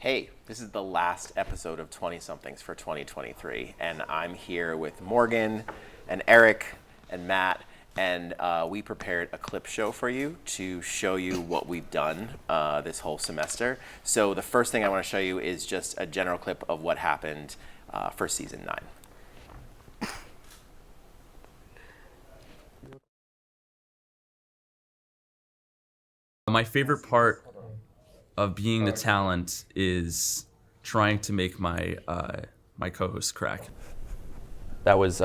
Hey, this is the last episode of 20-somethings for 2023, and I'm here with Morgan and Eric and Matt, and we prepared a clip show for you to show you what we've done this whole semester. So the first thing I want to show you is just a general clip of what happened for season 9. My favorite part of being the talent is trying to make my my co-host crack. That was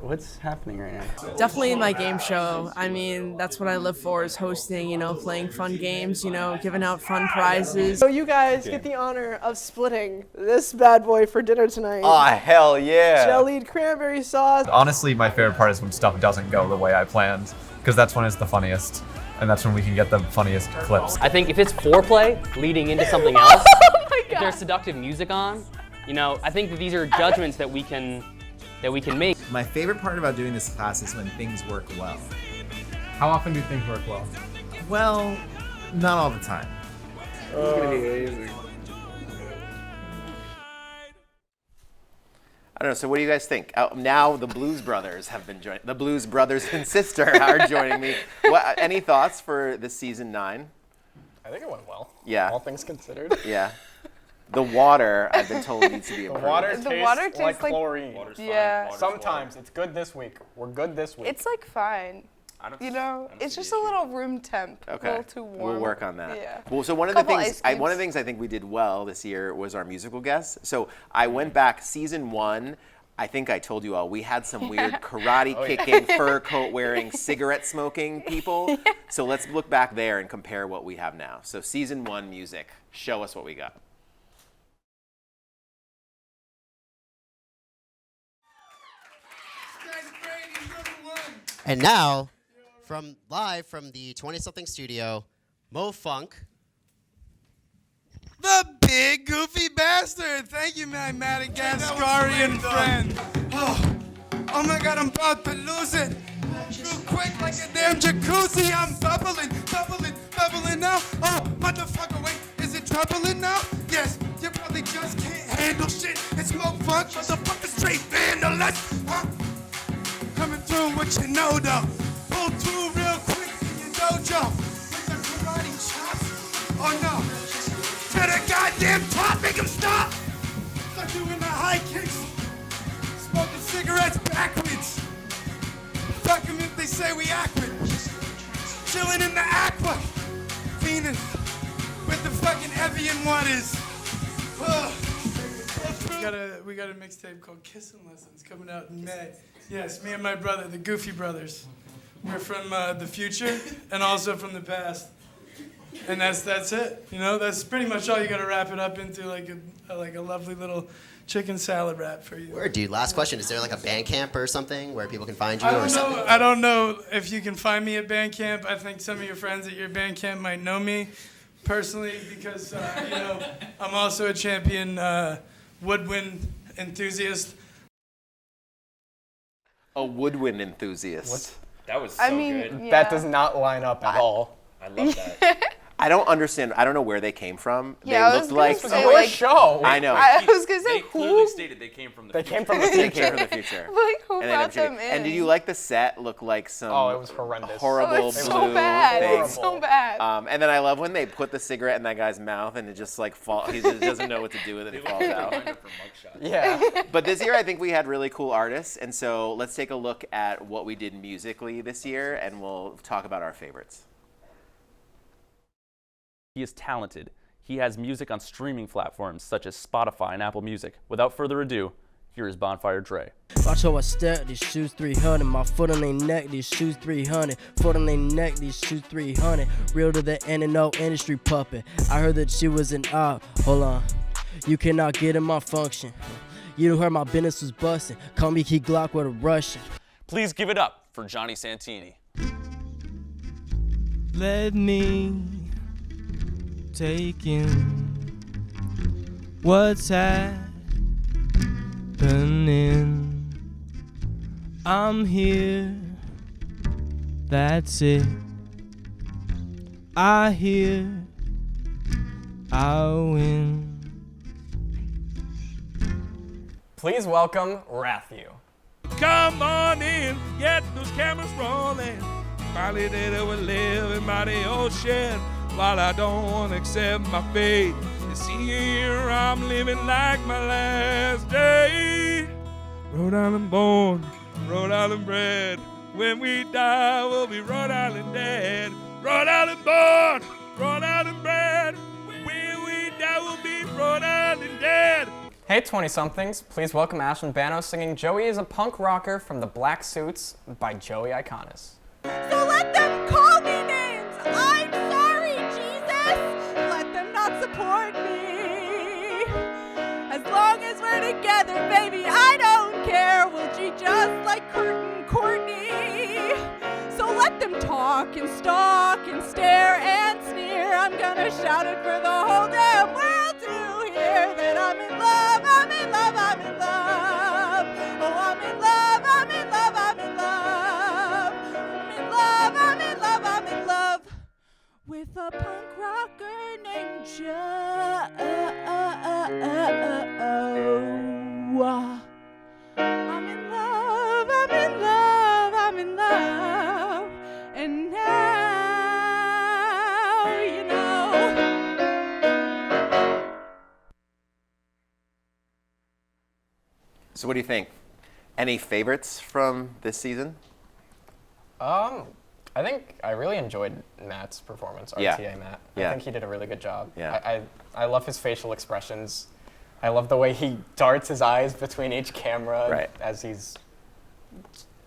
what's happening right now? Definitely my game show. I mean, that's what I live for, is hosting, playing fun games, giving out fun prizes. So you guys get the honor of splitting this bad boy for dinner tonight. Ah, hell yeah. Jellied cranberry sauce. Honestly, my favorite part is when stuff doesn't go the way I planned, because that's when it's the funniest, and that's when we can get the funniest clips. I think if it's foreplay leading into something else, if there's seductive music on, I think that these are judgments that we can make. My favorite part about doing this class is when things work well. How often do things work well? Well, not all the time. It's gonna be amazing. I don't know, so what do you guys think? Now the Blues Brothers have been joining. The Blues Brothers and sister are joining me. Any thoughts for this season 9? I think it went well. Yeah. All things considered. Yeah. The water, I've been told, needs to be improved. The water tastes like chlorine. Yeah. Sometimes it's good this week. We're good this week. It's like fine. It's just a little room temp. Okay. A little too warm. We'll work on that. Yeah. Well, so one of the things I think we did well this year was our musical guests. So I went back season 1. I think I told you all we had some weird karate kicking, fur coat wearing, cigarette smoking people. So let's look back there and compare what we have now. So season 1 music. Show us what we got. And now, live from the 20-something studio, Mo Funk. The big goofy bastard. Thank you, my Madagascarian friend. Oh my God, I'm about to lose it. Too quick like a damn jacuzzi. I'm bubbling now. Oh, motherfucker, wait, is it troubling now? Yes, you probably just can't handle shit. It's Mo Funk, motherfucker, straight vandalist. Coming through what you know though. Pull through real quick in your dojo. With the karate chops. Oh no. To the goddamn top, make him stop. Start doing the high kicks. Smoking cigarettes backwards. Fuck them if they say we awkward. Chilling in the aqua. Venus. With the fucking Evian waters. We got a mixtape called Kissing Lessons coming out in May. Yes, me and my brother, the Goofy Brothers. We're from the future and also from the past. And that's it. That's pretty much all you got to wrap it up into, like a lovely little chicken salad wrap for you. Word, dude. Last question. Is there like a Bandcamp or something where people can find you something? I don't know if you can find me at Bandcamp. I think some of your friends at your Bandcamp might know me personally because, I'm also a champion woodwind enthusiast. A woodwind enthusiast. That was so good. Yeah. That does not line up at all. I love that. I don't understand. I don't know where they came from. Yeah, they looked like It was a show. I know. I was gonna say They clearly stated they came from the future. They came from the They future. came from the future. Like, who And brought they them in? And did you like the set? Look like some It was horrendous. horrible it's blue so bad. thing. It's so bad. And then I love when they put the cigarette in that guy's mouth and it just like he just doesn't know what to do with it. It falls out. Yeah. But this year I think we had really cool artists, and so let's take a look at what we did musically this year, and we'll talk about our favorites. He is talented. He has music on streaming platforms such as Spotify and Apple Music. Without further ado, here is Bonfire Dre. Watch how I step, these shoes 300. My foot on their neck, these shoes 300. Foot on their neck, these shoes 300. Real to the end and no industry puppet. I heard that she was an op. Hold on, you cannot get in my function. You heard my business was busting. Call me Key Glock with a Russian. Please give it up for Johnny Santini. Let me take in what's happening. I'm here, that's it. I hear I'll win. Please welcome Rathu. Come on in, get those cameras rolling. Finally there will live in by the ocean. While I don't accept my fate, you see here I'm living like my last day. Rhode Island born, Rhode Island bred. When we die, we'll be Rhode Island dead. Rhode Island born, Rhode Island bred. When we die, we'll be Rhode Island dead. Hey 20-somethings, please welcome Ashlyn Bano singing Joey is a Punk Rocker from the Black Suits by Joey Iconis. So let them call me names. I'm sorry, Jesus. Let them not support me. As long as we're together, baby, I don't care. We'll G just like Kurt and Courtney. So let them talk and stalk and stare and sneer. I'm gonna shout it for the whole damn world to hear that I'm in love, I'm in love, I'm in love. Oh, I'm in love, I'm in love, I'm in love. I'm in love, I'm in love with a punk rocker named Joe. I'm in love, I'm in love, I'm in love. And now you know. So what do you think? Any favorites from this season? I think I really enjoyed Matt's performance, Yeah. RTA Matt. Yeah. I think he did a really good job. Yeah. I love his facial expressions. I love the way he darts his eyes between each camera as he's,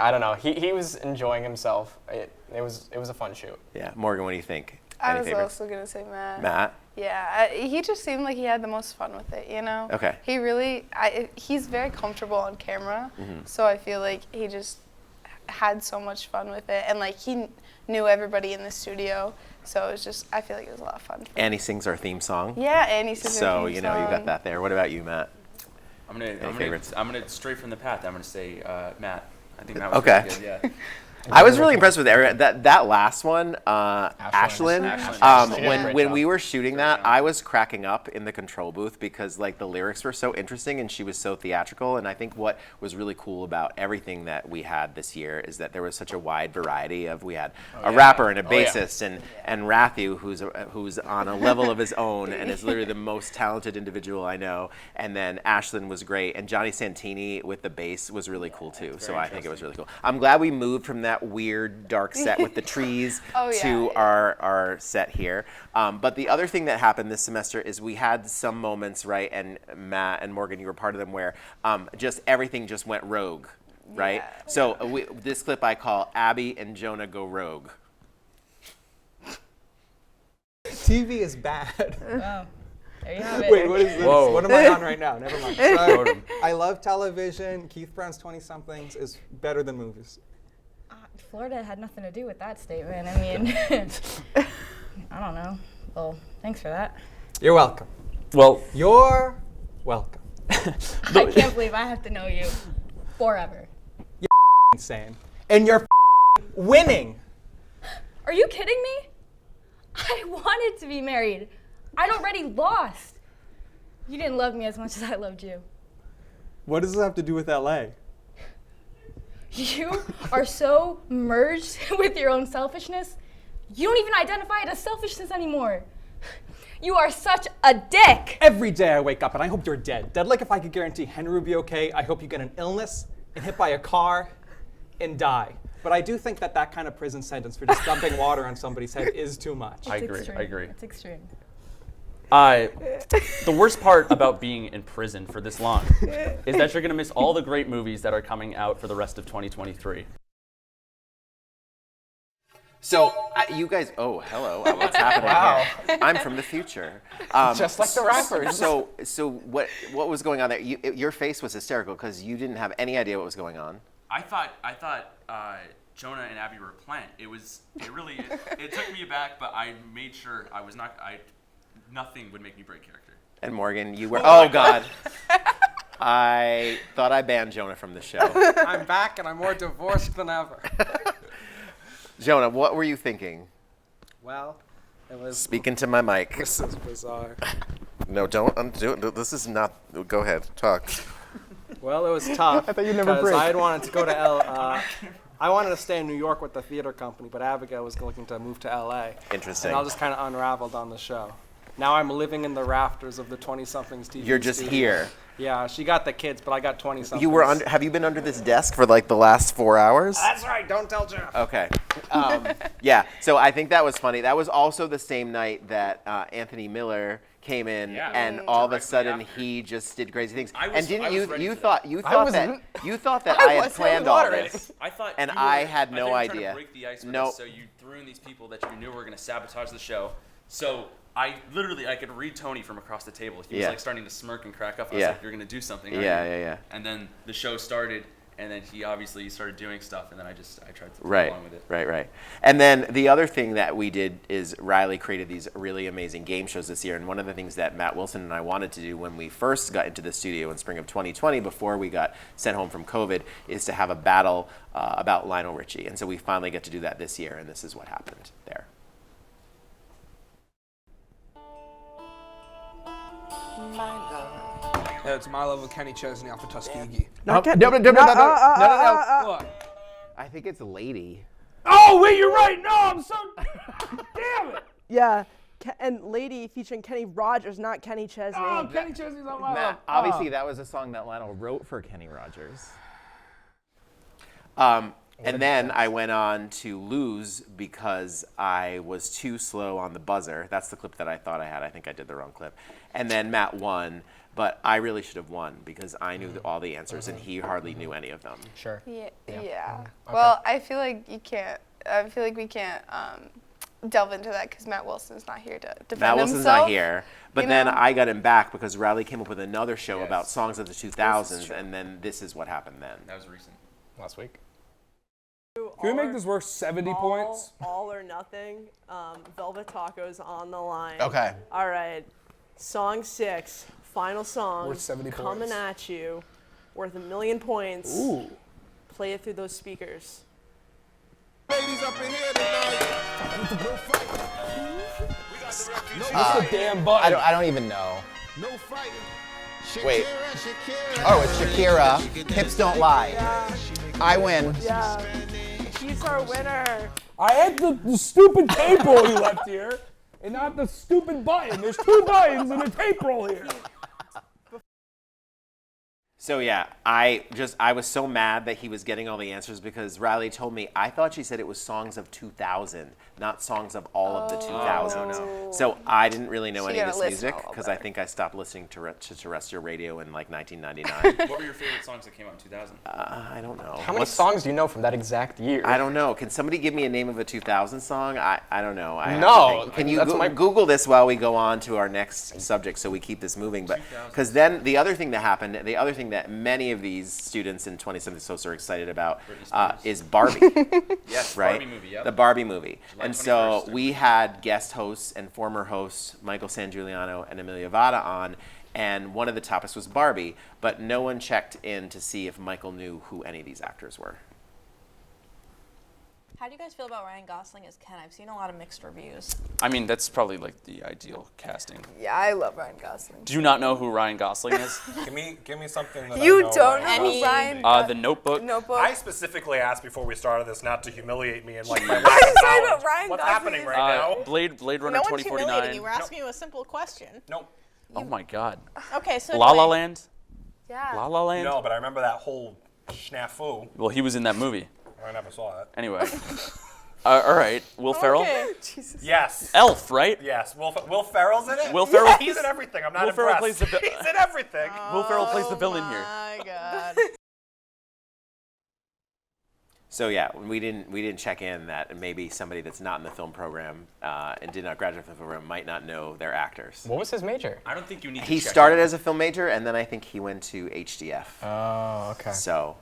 I don't know, he was enjoying himself. It was a fun shoot. Yeah. Morgan, what do you think? I Any was favorites? also gonna say Matt. Matt? Yeah, he just seemed like he had the most fun with it, you know? Okay. He really, he's very comfortable on camera, so I feel like he just had so much fun with it, and like he knew everybody in the studio, so it was just, I feel like it was a lot of fun. And he sings our theme song. Yeah, and he sings our So, theme you know, you got song. that there. What about you, Matt? I'm gonna favorites? I'm gonna straight from the path. I'm gonna say Matt. I think Matt was Okay. really good. Yeah. I was really impressed with that last one, Ashlyn. When we were shooting that, I was cracking up in the control booth because like the lyrics were so interesting and she was so theatrical. And I think what was really cool about everything that we had this year is that there was such a wide variety of. We had a rapper and a bassist and Rathu, who's on a level of his own and is literally the most talented individual I know. And then Ashlyn was great, and Johnny Santini with the bass was really cool too. So I think it was really cool. I'm glad we moved from that weird dark set with the trees to our set here. But the other thing that happened this semester is we had some moments, right, and Matt and Morgan, you were part of them, where just everything just went rogue, right? So this clip I call Abby and Jonah Go Rogue. TV is bad. Wow. There you have it. Wait, what is this? Whoa. What am I on right now? Never mind. Totem. I love television. Keith Brown's 20-somethings is better than movies. Florida had nothing to do with that statement. I mean, I don't know. Well, thanks for that. You're welcome. Well, you're welcome. I can't believe I have to know you forever. You're insane. And you're winning. Are you kidding me? I wanted to be married. I'd already lost. You didn't love me as much as I loved you. What does this have to do with LA? You are so merged with your own selfishness, you don't even identify it as selfishness anymore. You are such a dick. Every day I wake up and I hope you're dead. Dead like if I could guarantee Henry would be okay, I hope you get an illness and hit by a car and die. But I do think that kind of prison sentence for just dumping water on somebody's head is too much. I agree. It's extreme. The worst part about being in prison for this long is that you're going to miss all the great movies that are coming out for the rest of 2023. So you guys, oh hello, what's happening here? I'm from the future. Just like the rappers. So what was going on there? Your face was hysterical because you didn't have any idea what was going on. I thought Jonah and Abby were a plant. It took me aback, but I made sure I was not. Nothing would make me break character. And Morgan, you were. Oh God. I thought I banned Jonah from the show. I'm back and I'm more divorced than ever. Jonah, what were you thinking? Well, It was. Speaking to my mic. This is bizarre. No, don't undo it. This is not. Go ahead. Talk. Well, it was tough. I thought you'd never because break. I had wanted to go to I wanted to stay in New York with the theater company, but Abigail was looking to move to LA. Interesting. And I just kind of unraveled on the show. Now I'm living in the rafters of the 20-somethings TV You're just studio. here. Yeah, she got the kids, but I got 20-somethings. You were under. Have you been under this desk for like the last 4 hours? That's right. Don't tell Jeff. Okay. Yeah. So I think that was funny. That was also the same night that Anthony Miller came in, and all of a sudden he just did crazy things. And didn't you? You thought that I had planned all this. I thought, and you were, I had I no thought you were idea. trying to break the ice with No. us, so you threw in these people that you knew were going to sabotage the show. So I could read Tony from across the table. He was like starting to smirk and crack up. I was like, "You're going to do something." Yeah. And then the show started, and then he obviously started doing stuff, and then I tried to play Right, along with it. right. And then the other thing that we did is Riley created these really amazing game shows this year. And one of the things that Matt Wilson and I wanted to do when we first got into the studio in spring of 2020, before we got sent home from COVID, is to have a battle about Lionel Richie. And so we finally get to do that this year, and this is what happened there. Yeah, it's My Love with Kenny Chesney off of Tuskegee. No. What? I think it's Lady. Oh, wait, you're right. No, I'm so... Damn it. Yeah, and Lady featuring Kenny Rogers, not Kenny Chesney. Oh, Kenny Chesney's on My Love. Obviously, that was a song that Lionel wrote for Kenny Rogers. And then I went on to lose because I was too slow on the buzzer. That's the clip that I thought I had. I think I did the wrong clip. And then Matt won, but I really should have won because I knew all the answers and he hardly knew any of them. Sure. Yeah. Okay. Well, I feel like you can't. I feel like we can't delve into that because Matt Wilson's not here to defend Matt Wilson's himself. not here. But then I got him back because Riley came up with another show about songs of the 2000s, and then this is what happened then. That was recent. Last week. Can we make this worth 70 points? All or nothing. Velvet Tacos on the line. Okay. All right. Song 6, final song. Worth 70 coming points. at you. Worth 1,000,000 points. Ooh. Play it through those speakers. Ladies up in here tonight. What's the damn button? I don't even know. No fighting. Wait. Oh, it's Shakira. Hips don't lie. Yeah. I win. Yeah. She's our winner. I had the stupid tape roll you left here, and not the stupid button. There's 2 buttons and a tape roll here. So yeah, I was so mad that he was getting all the answers because Riley told me, I thought she said it was songs of 2000, not songs of all of the 2000s. So I didn't really know So any you of gotta this listen a music little because I better. think I stopped listening to terrestrial radio in like 1999. What were your favorite songs that came out in 2000? I don't know. How many songs do you know from that exact year? I don't know. Can somebody give me a name of a 2000 song? I don't know. I have to No, think. Can you that's my- Google this while we go on to our next subject so we keep this moving? But because then the other thing that happened, the other thing that many of these students in 20SomethingsTV are excited about is Barbie. Yes, right? Barbie movie, yep. The Barbie movie. July And so 21st. we had guest hosts and former hosts Michael Sangiuliano and Amelia Vada on, and one of the topics was Barbie, but no one checked in to see if Michael knew who any of these actors were. How do you guys feel about Ryan Gosling as Ken? I've seen a lot of mixed reviews. I mean, that's probably like the ideal casting. Yeah, I love Ryan Gosling. Do you not know who Ryan Gosling is? Give me something that You I know don't Ryan know Gosling Ryan is. The Notebook. Notebook. I specifically asked before we started this not to humiliate me and like my I'm sorry, knowledge. but Ryan What's Gosling happening is- right now? Blade Runner No one's humiliating 2049. you. We're asking you a simple question. Nope. Oh my God. Okay, so La La anyway. Land. Yeah. La La Land. No, but I remember that whole snafu. Well, he was in that movie. I never saw it. Anyway. All right. Will Ferrell. Yes. Elf, right? Yes. Will Ferrell's in it? Will Ferrell. He's in everything. I'm not Will Ferrell impressed. plays the. He's in everything. Will Ferrell plays the villain here. My God. So yeah, we didn't check in that maybe somebody that's not in the film program and did not graduate from the film program might not know their actors. What was his major? I don't think you need to He check started in. as a film major, and then I think he went to HDF. Oh, okay. So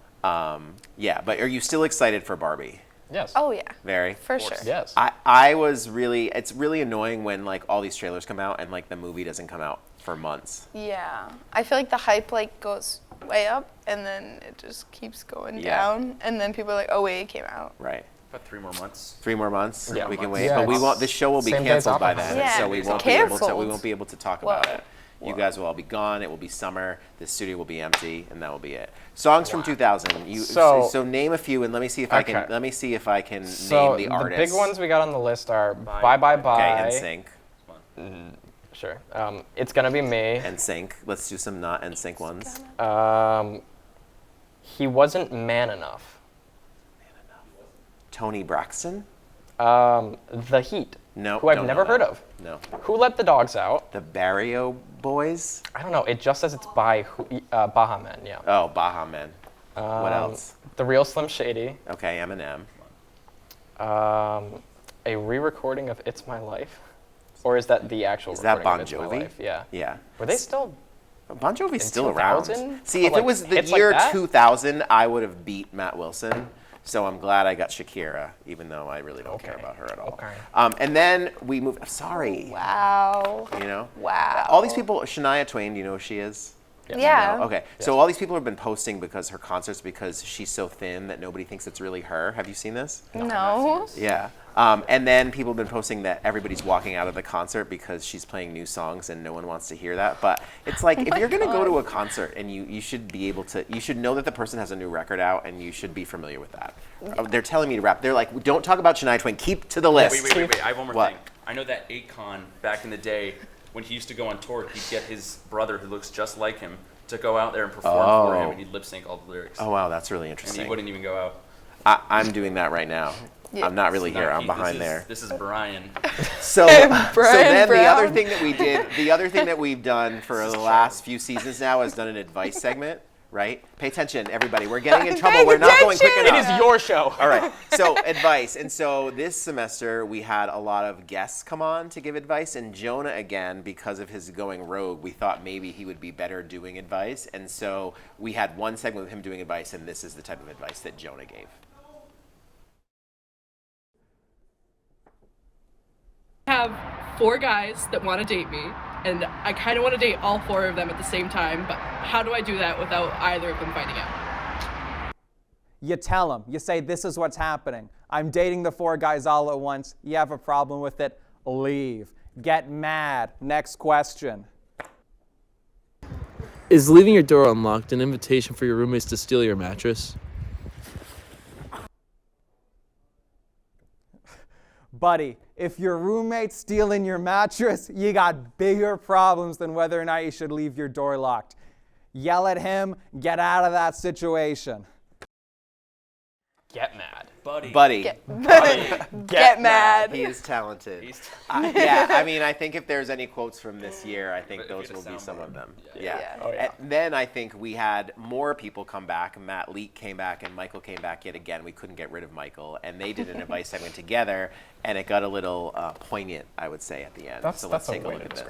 yeah, but are you still excited for Barbie? Yes. Oh yeah. Very. For sure. Yes. I was really. It's really annoying when like all these trailers come out and like the movie doesn't come out for months. Yeah. I feel like the hype like goes way up and then it just keeps going Yeah. down and then people are like, oh wait, it came out. Right. About 3 more months. 3 more months. Yeah. We can wait, Yeah, but we it's won't. This show will be same day as canceled by Oppenheimer. then, Yeah, so we it's won't be able to. We canceled. won't be able to talk about it. You guys will all be gone. It will be summer. The studio will be empty, and that will be it. Songs from 2000. So name a few, and let me see if I can. Let me see if I can name the artists. The big ones we got on the list are Bye Bye Bye. Okay, NSYNC. Sure. It's Gonna Be Me. NSYNC. Let's do some not NSYNC ones. He Wasn't Man Enough. Tony Braxton. The Heat. No. Who I've never heard of. No. Who Let the Dogs Out? The Barrio Boys. I don't know. It just says it's by Baha Men. Yeah. Oh, Baha Men. What else? The Real Slim Shady. Okay, Eminem. A re-recording of It's My Life, or is that the actual? Is that recording Bon of It's My Jovi? Life? Yeah. Yeah. Were they still? Bon Jovi's in still around. 2000? See, if Like, it was the hits like year that? 2000, I would have beat Matt Wilson. So I'm glad I got Shakira, even though I really don't care about her at all. Okay. And then we moved. Sorry. Wow. You know. Wow. All these people. Shania Twain. Do you know who she is? Yeah. No? Okay. So all these people have been posting because her concerts because she's so thin that nobody thinks it's really her. Have you seen this? No. Yeah. And then people have been posting that everybody's walking out of the concert because she's playing new songs and no one wants to hear that. But it's like, if you're going to go to a concert and you should be able to, you should know that the person has a new record out and you should be familiar with that. They're telling me to rap. They're like, don't talk about Shania Twain. Keep to the list. Wait. I have one more What? thing. I know that Akon, back in the day, when he used to go on tour, he'd get his brother, who looks just like him, to go out there and perform for him, and he'd lip sync all the lyrics. Oh, wow. That's really And interesting. he wouldn't even go out. I'm doing that right now. Yeah. I'm not really It's here. not I'm Keith, behind there. This is Brian. So then Brian the other Brown. thing that we did, the other thing that we've done for the last few seasons now is done an advice segment, right? Pay attention, everybody. We're getting in trouble. We're not going quick enough. It is your show. All right. So advice. And so this semester we had a lot of guests come on to give advice, and Jonah again, because of his going rogue, we thought maybe he would be better doing advice. And so we had one segment with him doing advice, and this is the type of advice that Jonah gave. I have 4 guys that want to date me, and I kind of want to date all 4 of them at the same time, but how do I do that without either of them finding out? You tell them. You say, this is what's happening. I'm dating the 4 guys all at once. You have a problem with it, leave. Get mad. Next question. Is leaving your door unlocked an invitation for your roommates to steal your mattress? Buddy, if your roommate's stealing your mattress, you got bigger problems than whether or not you should leave your door locked. Yell at him, get out of that situation. Get mad. Buddy. Get mad. He is talented. Yeah, I mean, I think if there's any quotes from this year, I think those will be some of them. Yeah. Oh, yeah. And then I think we had more people come back. Matt Leak came back and Michael came back yet again. We couldn't get rid of Michael. And they did an advice segment together, and it got a little poignant, I would say, at the end. So let's take a look at this.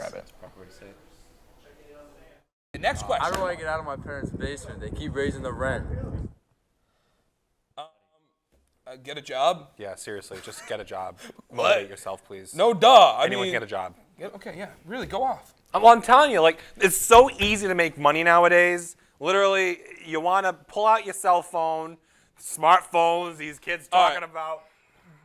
Next question. I don't want to get out of my parents' basement. They keep raising the rent. Get a job? Yeah, seriously, just get a job. What? Motivate yourself, please. No, duh. Anyone can get a job. Okay, yeah. Really, go off. Well, I'm telling you, like, it's so easy to make money nowadays. Literally, you want to pull out your cell phone, smartphones, these kids talking about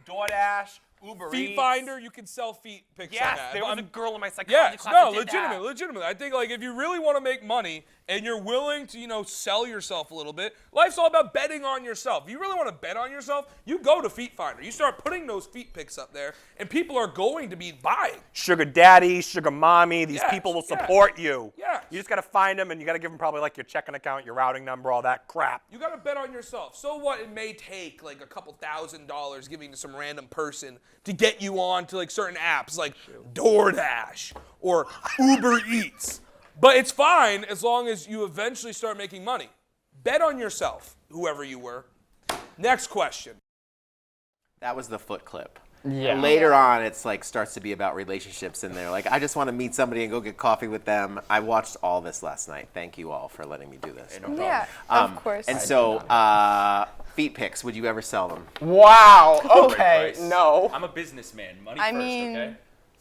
DoorDash, Uber Feet Eats. Finder, you can sell feet pics on Yes, that. there But was a girl in my psychology Yes, class no, that did that. legitimately. I think, like, if you really want to make money and you're willing to, you know, sell yourself a little bit, life's all about betting on yourself. If you really want to bet on yourself, you go to Feet Finder. You start putting those feet pics up there, and people are going to be buying. Sugar daddy, sugar mommy, these Yes, people will yes, support you. yes. You just got to find them, and you got to give them probably like your checking account, your routing number, all that crap. You got to bet on yourself. So what? It may take like a couple $1,000s giving to some random person to get you on to like certain apps like DoorDash or Uber Eats. But it's fine as long as you eventually start making money. Bet on yourself, whoever you were. Next question. That was the foot clip. Yeah. Later on, it's like starts to be about relationships, and they're like, I just want to meet somebody and go get coffee with them. I watched all this last night. Thank you all for letting me do this. Yeah, of course. And so, feet pics, would you ever sell them? Wow. Right Okay. price. No. I'm a businessman. Money I first, mean- okay?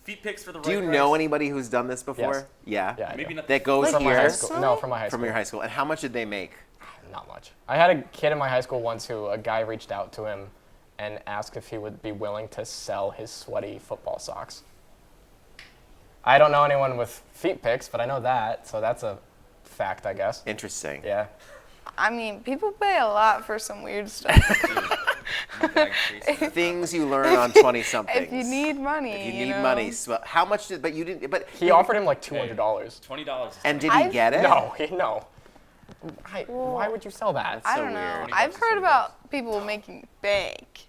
Feet pics for the right Do you price. know anybody who's done this before? Yes. Yeah. Yeah, I Maybe do. not That goes Like From my here? high school. No, from my high school. From your high school. And how much did they make? Not much. I had a kid in my high school once who a guy reached out to him and ask if he would be willing to sell his sweaty football socks. I don't know anyone with feet pics, but I know that, so that's a fact, I guess. Interesting. Yeah. I mean, people pay a lot for some weird stuff. Things you learn on 20-somethings. If you need money, If you need money. So how much did, but you didn't, but. He offered him like $200. $20. And did he get it? No, no. Why would you sell that? I don't know. I've heard about people making bank.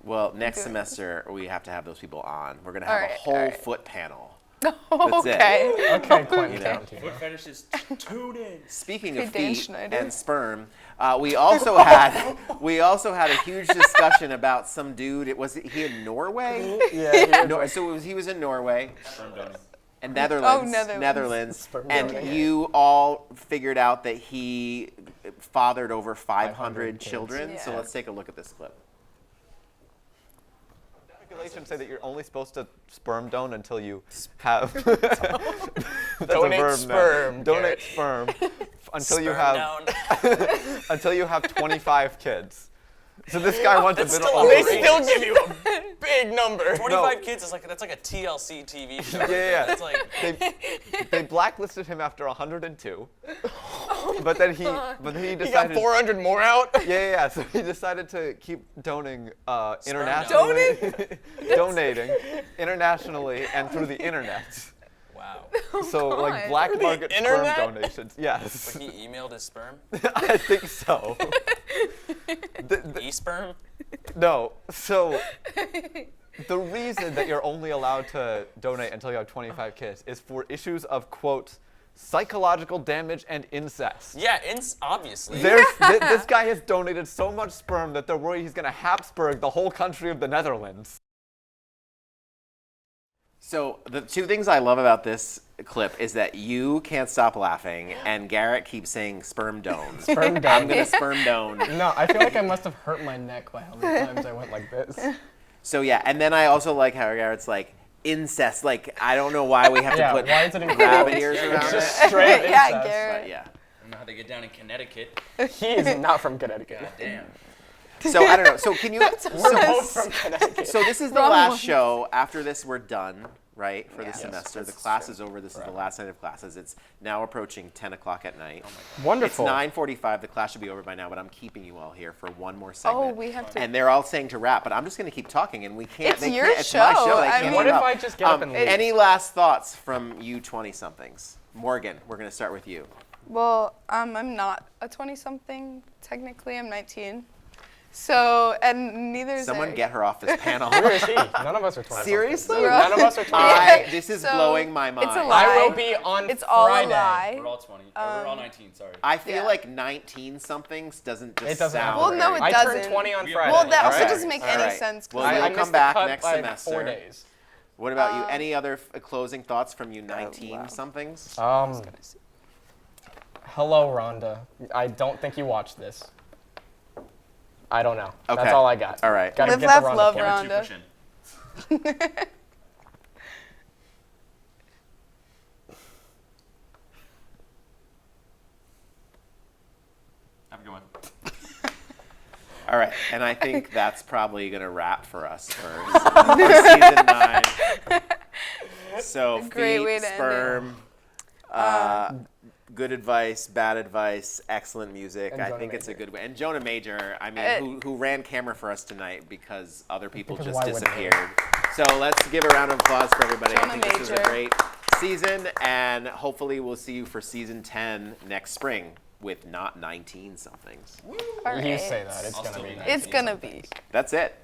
Well, next semester we have to have those people on. We're gonna have Alright, a whole alright. foot panel. Okay. That's it. Okay, Quentin You know? Foot fetishes, tune in. Speaking of Hey, Dan feet Schneider. and sperm, we also had a huge discussion about some dude. Was he in Norway? Yeah. So he was in Norway. Sperm donor. And Netherlands. Oh, Netherlands. Sperm And donor. you all figured out that he fathered over 500 kids. children. So Yeah. let's take a look at this clip. Regulations say that you're only supposed to sperm donate until you have Donate sperm, Donate sperm until you have until you have 25 kids. So this guy wants a bit of They still give you a big number. 25 kids is that's like a TLC TV show. Yeah. It's like they blacklisted him after 102. But then he decided He got 400 more out. Yeah. So he decided to keep donating internationally. Donating internationally and through the internet. wow. So like black Through the market sperm internet? donations. Yes. Like he emailed his sperm. I think so. E-sperm. No. So the reason that you're only allowed to donate until you have 25 kids is for issues of, quote, psychological damage and incest. Yeah, obviously. This guy has donated so much sperm that they're worried he's going to Habsburg the whole country of the Netherlands. So the two things I love about this clip is that you can't stop laughing, and Garrett keeps saying sperm done. Sperm done. I'm gonna sperm done. No, I feel like I must have hurt my neck by how many times I went like this. So yeah, and then I also like how Garrett's like incest. Like I don't know why we have to put why is it in rabbit quotes? ears It's around just it. straight Yeah, incest. Garrett. But yeah. I don't know how they get down in Connecticut. He is not from Connecticut. God damn. So I don't know. So can you? We're both from Connecticut. So this is the Wrong last one. show. After this, we're done. Right, for the Yes. semester. The class is over. This is the last night of classes. It's now approaching 10 o'clock at night. Oh my God. Wonderful. It's 9:45. The class should be over by now, but I'm keeping you all here for one more segment. Oh, we have to. And they're all saying to wrap, but I'm just going to keep talking, and we can't. It's they your can't, it's my show. show. They I can't mean- What if interrupt. I just get up and leave? Any last thoughts from you 20-somethings? Morgan, we're going to start with you. Well, I'm not a 20-something. Technically, I'm 19. So, and neither is Someone Eric. get her off this panel. Where is he? None of us are 20. Seriously? None of us are 20. This is So, blowing my mind. It's a lie. I will be on It's all a Friday. lie. We're all 20. Or we're all 19, sorry. I feel Yeah. like 19-somethings doesn't just It doesn't sound Well, no, it very- I doesn't. turned 20 on We- Friday. Well, that also Alright. doesn't make any Alright. sense. 'cause Well, I you'll missed come the back cut next by semester. 4 days. What about you? Any other closing thoughts from you 19-somethings? Hello, Rhonda. I don't think you watched this. I don't know. Okay. That's all I got. All right. Gotta Live, get laugh, the Rhonda love, camera. Rhonda. Have a good one. All right, and I think that's probably going to wrap for us for season 9. So, Great feet, way to end it. sperm, good advice, bad advice, excellent music. And I Jonah think it's a Major. good way. And Jonah Major, I mean, who ran camera for us tonight because other people Because just why wouldn't he? disappeared. So let's give a round of applause for everybody. I Jonah think this is a Major. great season, and hopefully we'll see you for season 10 next spring with not 19-somethings. All You right. say that. It's I'll going to still be be nice. It's gonna be. That's it.